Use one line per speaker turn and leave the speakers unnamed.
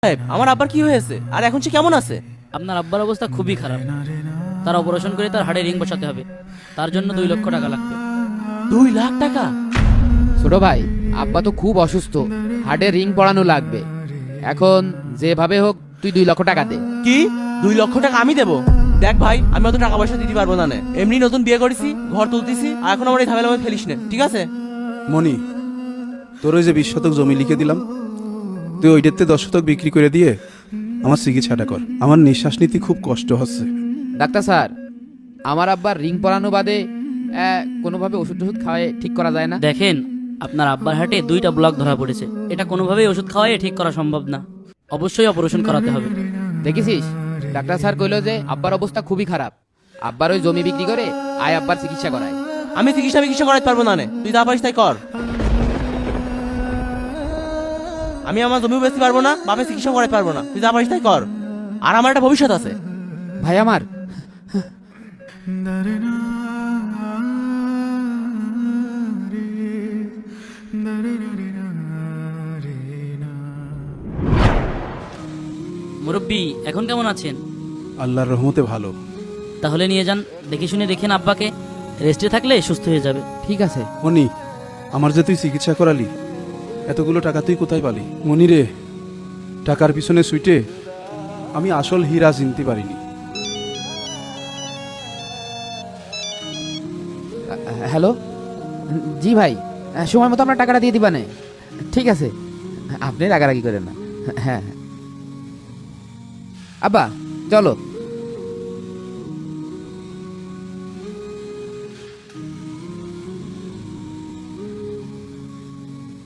সাহেব, আমার আব্বার কি হয়েছে আর এখন সে কেমন আছে?
আপনার আব্বার অবস্থা খুবই খারাপ। তার অপারেশন করে তার হাড়ে রিং বসাতে হবে। তার জন্য 2 লক্ষ টাকা লাগবে।
2 লাখ টাকা?
ছোট ভাই, আব্বা তো খুব অসুস্থ, হার্টে রিং পরানো লাগবে। এখন যেভাবে হোক তুই 2 লক্ষ টাকা দে।
কি 2 লক্ষ টাকা আমি দেবো? দেখ ভাই, আমি অত টাকা পয়সা দিতে পারবো না নে। এমনি নতুন বিয়ে করেছি, ঘর তুলতেছি, আর এখন আমার এই ঝামেলা মধ্যে ফেলিস না, ঠিক আছে?
মনি, তোর ওই যে 20 শতক জমি লিখে দিলাম, তুই ওইটাতে 10 শতক বিক্রি করে দিয়ে আমার চিকিৎসাটা কর। আমার নিঃশ্বাস নিতে খুব কষ্ট হচ্ছে।
ডাক্তার স্যার, আমার আব্বার রিং পরানো বাদে কোনোভাবে ওষুধ টষুধ খাওয়ায় ঠিক করা যায় না?
দেখেন, আপনার আব্বার হার্টে 2টা ব্লক ধরা পড়েছে। এটা কোনোভাবেই ওষুধ খাওয়াই ঠিক করা সম্ভব না। অবশ্যই অপারেশন করাতে হবে।
দেখেছিস, ডাক্তার স্যার কইলো যে আব্বার অবস্থা খুবই খারাপ। আব্বার ওই জমি বিক্রি করে আয় আব্বার চিকিৎসা করায়।
আমি চিকিৎসা করাতে পারবো না নে, তুই যা পারিস তাই কর। আমি আমার জমি বেচতে পারবো না, বাপের চিকিৎসা করাতে পারবো না, তুই যা পারিস তাই কর। আর আমার একটা ভবিষ্যৎ আছে।
ভাই আমার,
মুরব্বী, এখন কেমন আছেন?
আল্লাহর রহমতে ভালো।
তাহলে নিয়ে যান, দেখে শুনে দেখেন আব্বাকে। রেস্টে থাকলে সুস্থ হয়ে যাবে।
ঠিক আছে।
মনি, আমার যে তুই চিকিৎসা করালি, এতগুলো টাকা তুই কোথায় পালি? মনি রে, টাকার পিছনে ছুটে আমি আসল হীরা চিনতে পারিনি।
হ্যালো, জি ভাই, সময় মতো আমরা টাকাটা দিয়ে দিবানে। ঠিক আছে, আপনি রাগারাগি করেন না। হ্যাঁ, আব্বা চলো।